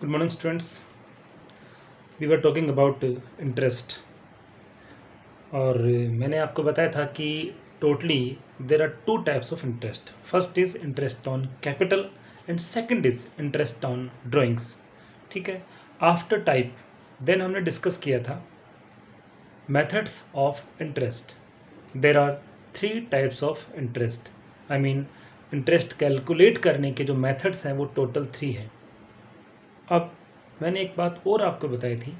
Good morning, students. We were talking about interest. और मैंने आपको बताया था कि totally there are two types of interest. First is interest on capital and second is interest on drawings. ठीक है. After type then हमने discuss किया था methods of interest. There are three types of interest. I mean interest calculate करने के जो methods हैं वो टोटल थ्री हैं. अब मैंने एक बात और आपको बताई थी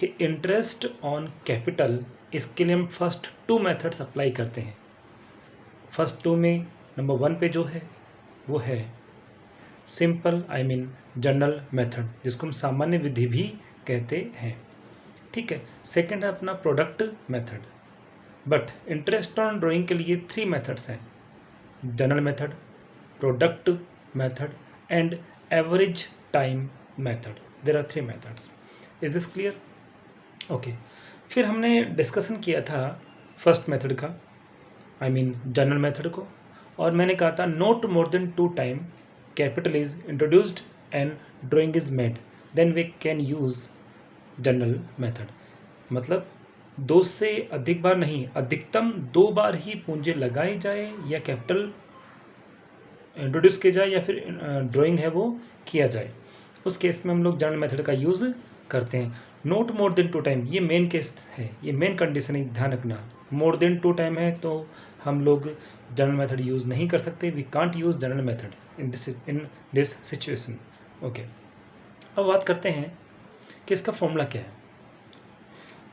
कि इंटरेस्ट ऑन कैपिटल, इसके लिए हम फर्स्ट टू मेथड्स अप्लाई करते हैं. फर्स्ट टू में नंबर वन पे जो है वो है simple I mean general method, जिसको हम सामान्य विधि भी कहते हैं. ठीक है. सेकंड है अपना product method. But interest on drawing के लिए थ्री मेथड्स हैं: general method, product method and average time method. There are three methods. Is this clear? Okay. फिर हमने डिस्कशन किया था फर्स्ट मेथड का, आई मीन जनरल मेथड को, और मैंने कहा था not more than two time capital is introduced and drawing is made, then we can use general method. मतलब दो से अधिक बार नहीं, अधिकतम दो बार ही पूंजी लगाई जाए या कैपिटल इंट्रोड्यूस किया जाए या फिर ड्राइंग है वो किया जाए, उस केस में हम लोग जनरल मेथड का यूज़ करते हैं. Not more than two time, ये मेन केस है, ये मेन कंडीशन है, ध्यान रखना. मोर देन टू टाइम है तो हम लोग जनरल मेथड यूज़ नहीं कर सकते. We can't use general method in this situation. Okay. अब बात करते हैं कि इसका फॉर्मूला क्या है.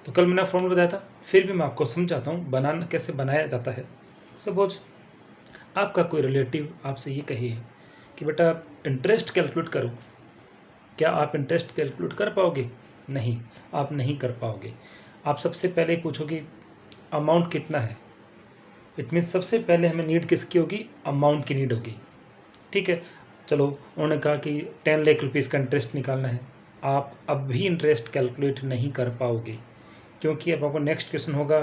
तो कल मैंने फॉर्मूला बताया था, फिर भी मैं आपको समझाता हूँ बनाना कैसे बनाया जाता है. सपोज आपका कोई रिलेटिव आपसे ये कहे कि बेटा इंटरेस्ट कैलकुलेट करो. क्या आप इंटरेस्ट कैलकुलेट कर पाओगे? नहीं, आप नहीं कर पाओगे. आप सबसे पहले पूछोगे अमाउंट कितना है. इट मीन्स सबसे पहले हमें नीड किसकी होगी? अमाउंट की नीड होगी. ठीक है. चलो, उन्होंने कहा कि 10 लाख रुपीज़ का इंटरेस्ट निकालना है. आप अब भी इंटरेस्ट कैलकुलेट नहीं कर पाओगे, क्योंकि अब आपको नेक्स्ट क्वेश्चन होगा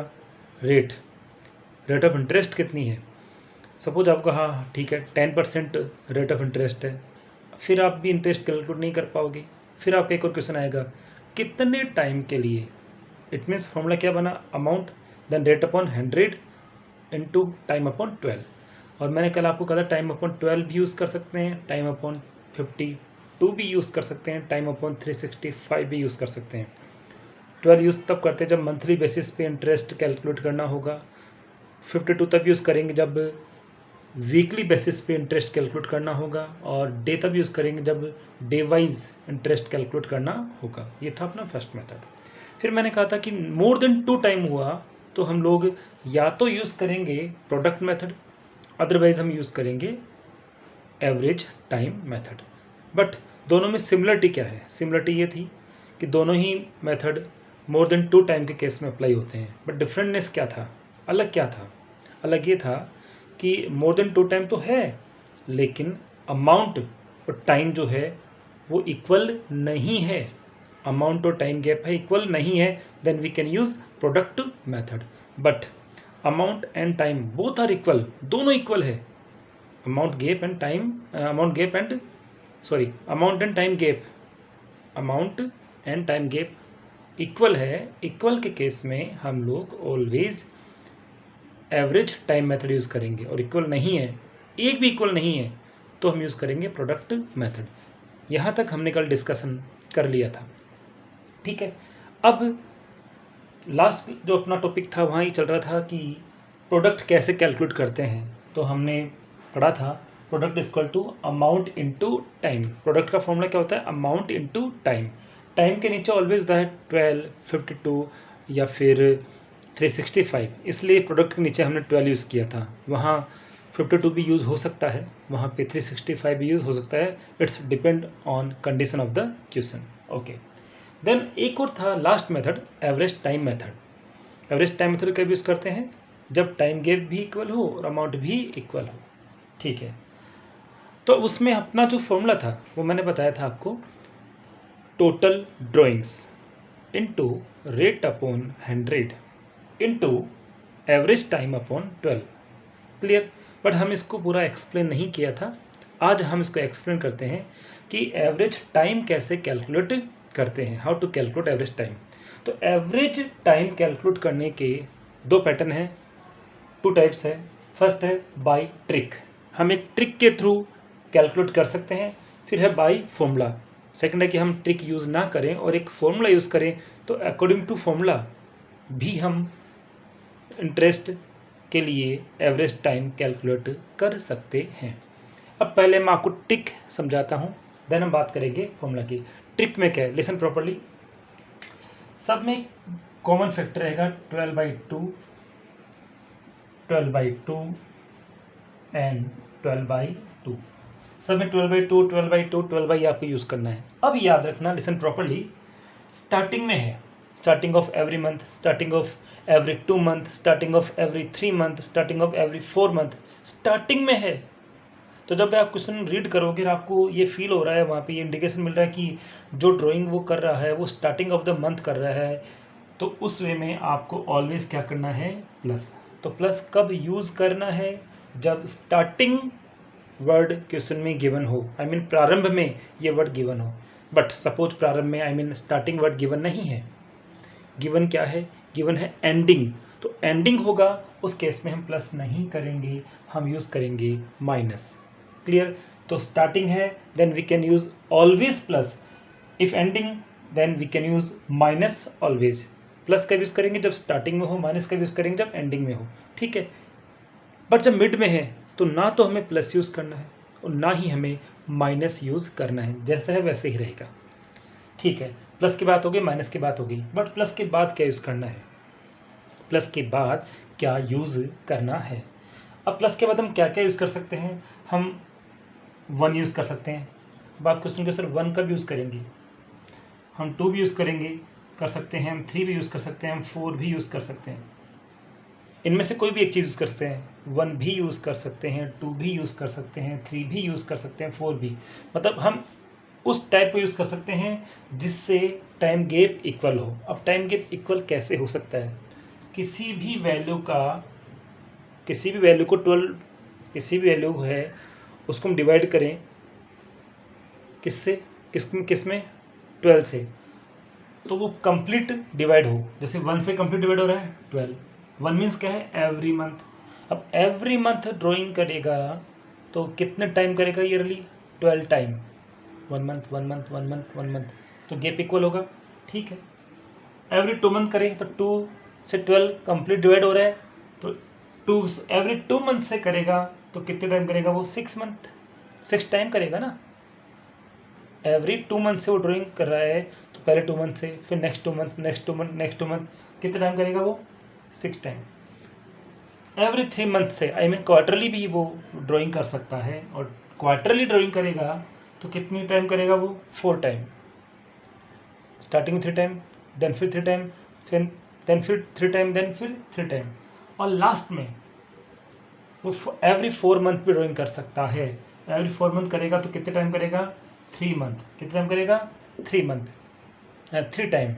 रेट ऑफ इंटरेस्ट कितनी है. सपोज आपको हाँ ठीक है 10% रेट ऑफ इंटरेस्ट है, फिर आप भी इंटरेस्ट कैलकुलेट नहीं कर पाओगे. फिर आपका एक और क्वेश्चन आएगा कितने टाइम के लिए. इट मीन्स फॉर्मूला क्या बना? Amount then rate upon 100 into time upon 12. और मैंने कल आपको कहा था टाइम अपॉन 12 भी यूज़ कर सकते हैं, टाइम अपॉन 52 भी यूज़ कर सकते हैं, टाइम अपॉन 365 भी यूज़ कर सकते हैं. 12 यूज़ तब करते हैं जब मंथली बेसिस पे इंटरेस्ट कैलकुलेट करना होगा. 52 तब यूज़ करेंगे जब वीकली बेसिस पे इंटरेस्ट कैलकुलेट करना होगा, और डे तब यूज़ करेंगे जब डे वाइज इंटरेस्ट कैलकुलेट करना होगा. ये था अपना फर्स्ट मेथड. फिर मैंने कहा था कि मोर देन टू टाइम हुआ तो हम लोग या तो यूज़ करेंगे प्रोडक्ट मेथड, अदरवाइज हम यूज़ करेंगे एवरेज टाइम मेथड. बट दोनों में सिमिलरिटी क्या है? सिमिलरिटी ये थी कि दोनों ही method more than two time के केस में अप्लाई होते हैं. बट डिफरेंटनेस क्या था? अलग क्या था? अलग ये था कि मोर देन टू टाइम तो है, लेकिन अमाउंट और टाइम जो है वो इक्वल नहीं है. अमाउंट और टाइम गैप है, इक्वल नहीं है. Then we can use product method. But amount and time both are equal, दोनों इक्वल है. Amount and time gap equal है. इक्वल के केस में हम लोग always average time method use करेंगे, और इक्वल नहीं है, एक भी इक्वल नहीं है, तो हम यूज़ करेंगे प्रोडक्ट मेथड. यहाँ तक हमने कल डिस्कशन कर लिया था. ठीक है. अब लास्ट जो अपना टॉपिक था वहाँ ही चल रहा था कि प्रोडक्ट कैसे कैलकुलेट करते हैं. तो हमने पढ़ा था product equal to amount into time. Product का फॉर्मूला क्या होता है? Amount into time. टाइम के नीचे ऑलवेज होता है 12, 52 या फिर 365, इसलिए प्रोडक्ट के नीचे हमने 12 यूज़ किया था. वहाँ 52 भी यूज़ हो सकता है, वहाँ पे 365 भी यूज़ हो सकता है. It's depend on condition of the question. Okay. Then एक और था last method, average time method. Average time method कब यूज़ करते हैं? जब टाइम गैप भी इक्वल हो और अमाउंट भी इक्वल हो. ठीक है. तो उसमें अपना जो फॉर्मूला था वो मैंने बताया था आपको, total drawings into rate upon 100 into average time upon 12. Clear. But हम इसको पूरा एक्सप्लेन नहीं किया था. आज हम इसको एक्सप्लेन करते हैं कि एवरेज टाइम कैसे कैलकुलेट करते हैं, how to calculate average time. तो एवरेज टाइम कैलकुलेट करने के दो पैटर्न हैं, टू टाइप्स है। फर्स्ट है बाय ट्रिक, हम एक ट्रिक के थ्रू कैलकुलेट कर सकते हैं। फिर है बाय फॉर्मूला। सेकंड है कि हम ट्रिक यूज़ ना करें और एक फॉर्मूला यूज़ करें, तो अकॉर्डिंग टू फॉर्मूला भी हम इंटरेस्ट के लिए एवरेज टाइम कैलकुलेट कर सकते हैं। अब पहले मैं आपको ट्रिक समझाता हूँ, देन हम बात करेंगे फॉर्मूला की। ट्रिक में क्या है, लिसन प्रॉपर्ली। सब में कॉमन फैक्टर रहेगा 12/2, 12/2 एंड 12/2। सब में 12/2, 12/2, 12 आपको यूज़ करना है। अब याद रखना, लिसन प्रॉपर्ली, स्टार्टिंग में है starting of every month, starting of every 2 month, starting of every 3 month, starting of every 4 month, starting में है। तो जब आप क्वेश्चन रीड करोगे और आपको ये फील हो रहा है, वहाँ पे ये इंडिकेशन मिल रहा है कि जो ड्राइंग वो कर रहा है वो स्टार्टिंग ऑफ द मंथ कर रहा है, तो उस वे में आपको ऑलवेज क्या करना है, प्लस। तो प्लस कब यूज़ करना है, जब स्टार्टिंग वर्ड क्वेश्चन में गिवन हो, आई मीन प्रारंभ में ये वर्ड गिवन हो। बट सपोज प्रारंभ में I mean starting word given नहीं है, गिवन क्या है, गिवन है एंडिंग। तो एंडिंग होगा, उस केस में हम प्लस नहीं करेंगे, हम यूज़ करेंगे माइनस। क्लियर। तो स्टार्टिंग है then we can use always plus, if ending then we can use minus always. Plus का यूज़ करेंगे जब स्टार्टिंग में हो, माइनस का यूज़ करेंगे जब एंडिंग में हो, ठीक है। बट जब मिड में है तो ना तो हमें प्लस यूज़ करना है और ना ही हमें माइनस यूज़ करना है, जैसा है वैसे ही रहेगा, ठीक है। प्लस की बात होगी, माइनस की बात होगी, बट प्लस के बाद क्या यूज़ करना है, प्लस के बाद क्या यूज़ करना है। अब प्लस के बाद हम क्या क्या यूज़ कर सकते हैं, हम 1 यूज़ कर सकते हैं। बात क्वेश्चन के सर 1 कब यूज़ करेंगे, हम 2 भी यूज़ करेंगे, कर सकते हैं, हम 3 भी यूज़ कर सकते हैं, हम 4 भी यूज़ कर सकते हैं। इनमें से कोई भी एक चीज़ यूज़ कर सकते हैं, 1 भी यूज़ कर सकते हैं, 2 भी यूज़ कर सकते हैं, 3 भी यूज़ कर सकते हैं, 4 भी। मतलब हम उस टाइप को यूज़ कर सकते हैं जिससे टाइम गैप इक्वल हो। अब टाइम गैप इक्वल कैसे हो सकता है, किसी भी वैल्यू को 12, किसी भी वैल्यू है उसको हम डिवाइड करें किससे, किस में 12 से, तो वो कंप्लीट डिवाइड हो। जैसे 1 से कंप्लीट डिवाइड हो रहा है 12, 1 मीन्स क्या है, एवरी मंथ। अब एवरी मंथ ड्राइंग करेगा तो कितने टाइम करेगा yearly, 12 time, 1 month 1 month 1 month 1 month, तो गैप इक्वल होगा, ठीक है। एवरी 2 मंथ करें तो 2 से 12 कंप्लीट डिवाइड हो रहा है, तो 2 एवरी 2 मंथ से करेगा तो कितने टाइम करेगा वो, 6 मंथ, 6 टाइम करेगा ना। एवरी 2 मंथ से वो ड्राइंग कर रहा है, तो पहले 2 मंथ से, फिर next 2 month, next 2 month, next 2 month, कितने टाइम करेगा वो, 6 टाइम। एवरी 3 मंथ से आई मीन क्वार्टरली भी वो ड्राइंग कर सकता है, और क्वार्टरली ड्राइंग करेगा तो कितनी टाइम करेगा वो, 4 टाइम। स्टार्टिंग में 3 टाइम, देन फिर 3 टाइम, देन फिर 3 टाइम, देन फिर 3 टाइम, और लास्ट में वो एवरी 4 मंथ भी ड्राइंग कर सकता है। एवरी 4 मंथ करेगा तो कितने टाइम करेगा, 3 मंथ, कितने टाइम करेगा, 3 मंथ, 3 टाइम,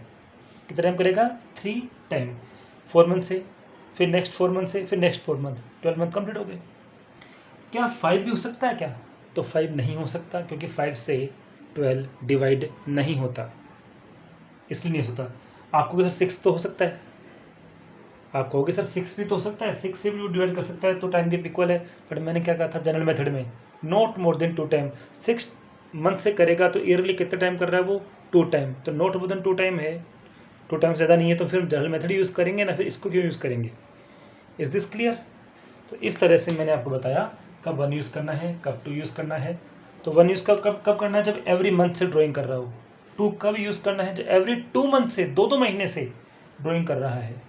कितने टाइम करेगा, 3 टाइम, 4 मंथ से, फिर नेक्स्ट 4 मंथ से, फिर नेक्स्ट 4 मंथ, 12 मंथ कंप्लीट हो गए। क्या 5 भी हो सकता है क्या, तो 5 नहीं हो सकता, क्योंकि 5 से 12 डिवाइड नहीं होता, इसलिए नहीं हो सकता। आपको सर 6 तो हो सकता है, आप कहोगे सर 6 भी तो हो सकता है, 6 से भी डिवाइड कर सकता है तो टाइम गैप इक्वल है। बट मैंने क्या कहा था जनरल मेथड में, not more then 2 time. 6 month से करेगा तो ईयरली कितना टाइम कर रहा है वो, 2 टाइम, तो नॉट मोर देन 2 टाइम है, 2 टाइम से ज़्यादा नहीं है, तो फिर जनरल मेथड यूज़ करेंगे ना, फिर इसको क्यों यूज़ करेंगे। Is this clear. तो इस तरह से मैंने आपको बताया कब 1 यूज़ करना है, कब 2 यूज़ करना है। तो 1 यूज़ कब करना है, जब एवरी मंथ से ड्राइंग कर रहा हो। 2 कब यूज़ करना है, जब एवरी 2 मंथ से, 2 महीने से ड्राइंग कर रहा है।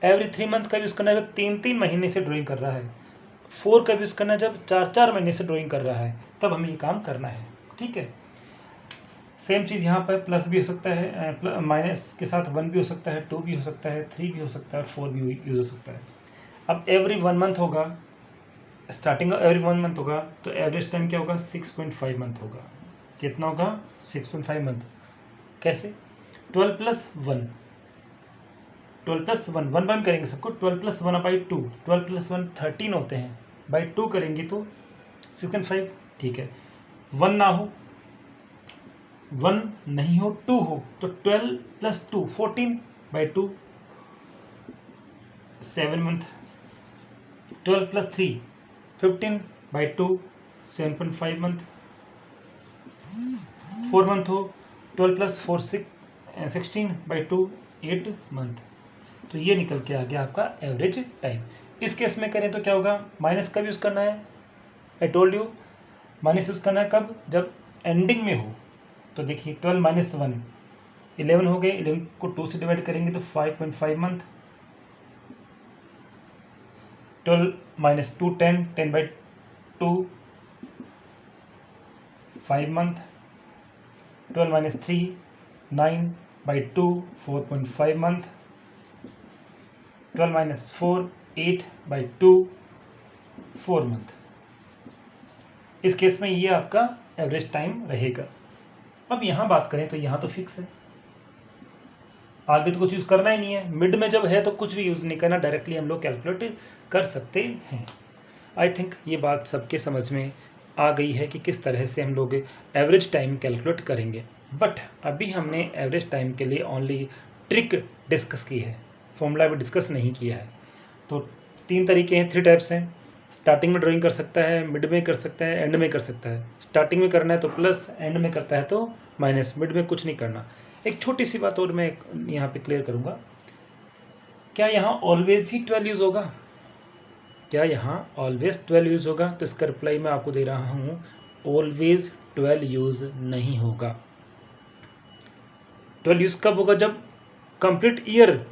एवरी 3 मंथ का यूज़ करना है, जब 3 महीने से ड्राइंग कर रहा है। 4 का यूज़ करना है, जब 4 महीने से ड्राइंग कर रहा है, तब हमें ये काम करना है, ठीक है। सेम चीज़ यहाँ पर प्लस भी हो सकता है, माइनस के साथ 1 भी हो सकता है, 2 भी हो सकता है, 3 भी हो सकता है, और 4 भी यूज़ हो सकता है। अब एवरी 1 मंथ होगा, स्टार्टिंग एवरी 1 मंथ होगा, तो एवरेज टाइम क्या होगा, 6.5 मंथ होगा। कितना होगा, 6.5 मंथ। कैसे, 12 + 1, 12 + 1, 1 बाय करेंगे सबको, 12 + 1/2, 12 + 1 13 होते हैं, बाई 2 करेंगे तो 6.5, ठीक है। 1 ना हो 1 नहीं हो 2 हो तो 12 + 2 14/2 7 मंथ। 12 + 3 15/2 7.5 मंथ। 4 मंथ हो 12 + 4 16/2 8 मंथ। तो ये निकल के आ गया आपका एवरेज टाइम। इस केस में करें तो क्या होगा, माइनस कब यूज़ करना है, I told you minus use करना है कब, जब एंडिंग में हो। तो देखिए 12 - 1 11 हो गए, 11 को 2 से डिवाइड करेंगे तो 5.5 मंथ। 12 - 2 10 10/2 5 मंथ। 12 - 3 9/2 4.5 मंथ। 12 - 4 8/2 4 मंथ। इस केस में ये आपका एवरेज टाइम रहेगा। अब यहाँ बात करें तो यहाँ तो फिक्स है, आगे तो कुछ यूज़ करना ही नहीं है। मिड में जब है तो कुछ भी यूज़ नहीं करना, डायरेक्टली हम लोग कैलकुलेट कर सकते हैं। आई थिंक ये बात सबके समझ में आ गई है कि किस तरह से हम लोग एवरेज टाइम कैलकुलेट करेंगे। बट अभी हमने एवरेज टाइम के लिए ओनली ट्रिक डिस्कस की है, फॉर्मूला भी डिस्कस नहीं किया है। तो 3 तरीके हैं, 3 टाइप्स हैं। स्टार्टिंग में ड्राइंग कर सकता है, मिड में कर सकता है, एंड में कर सकता है। स्टार्टिंग में करना है तो प्लस, एंड में करता है तो माइनस, मिड में कुछ नहीं करना। एक छोटी सी बात और मैं यहाँ पे क्लियर करूँगा, क्या यहाँ ऑलवेज ही 12 यूज़ होगा, क्या यहाँ ऑलवेज 12 यूज़ होगा? तो इसका रिप्लाई मैं आपको दे रहा हूँ, ऑलवेज 12 यूज़ नहीं होगा। 12 यूज़ कब होगा, जब कंप्लीट ईयर,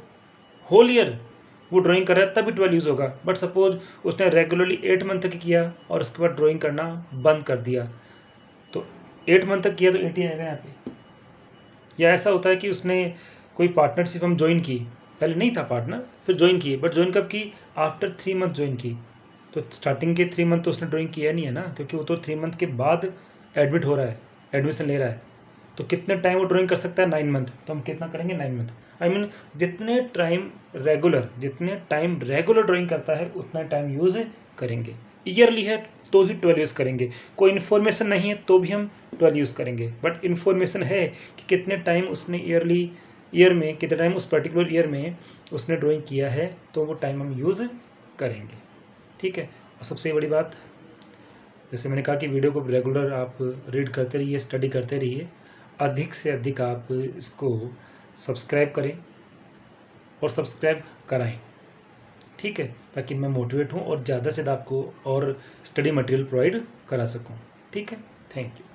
होल ईयर वो ड्राइंग कर रहा है तभी 12 यूज़ होगा। बट सपोज उसने रेगुलरली 8 मंथ तक किया और उसके बाद ड्राइंग करना बंद कर दिया, तो 8 मंथ तक किया तो 80 आएगा यहाँ पे। या ऐसा होता है कि उसने कोई पार्टनरशिप हम ज्वाइन की, पहले नहीं था पार्टनर, फिर ज्वाइन किए, बट ज्वाइन कब की, आफ्टर 3 मंथ ज्वाइन की। तो स्टार्टिंग के 3 मंथ तो उसने ड्राइंग किया नहीं है ना, क्योंकि वो तो 3 मंथ के बाद एडमिट हो रहा है, एडमिशन ले रहा है। तो कितने टाइम वो ड्राइंग कर सकता है, 9 मंथ। तो हम कितना करेंगे, 9 मंथ। आई मीन जितने टाइम रेगुलर ड्राइंग करता है उतना टाइम यूज़ करेंगे। ईयरली है तो ही 12 यूज़ करेंगे, कोई इन्फॉर्मेशन नहीं है तो भी हम 12 यूज़ करेंगे। बट इन्फॉर्मेशन है कि कितने टाइम उसने ईयर में कितने टाइम उस पर्टिकुलर ईयर में उसने ड्राइंग किया है, तो वो टाइम हम यूज़ करेंगे। ठीक है। और सबसे बड़ी बात, जैसे मैंने कहा कि वीडियो को रेगुलर आप रीड करते रहिए, स्टडी करते रहिए, अधिक से अधिक आप इसको सब्सक्राइब करें और सब्सक्राइब कराएं। ठीक है, ताकि मैं मोटिवेट हूँ और ज़्यादा से ज़्यादा आपको और स्टडी मटेरियल प्रोवाइड करा सकूँ। ठीक है, थैंक यू।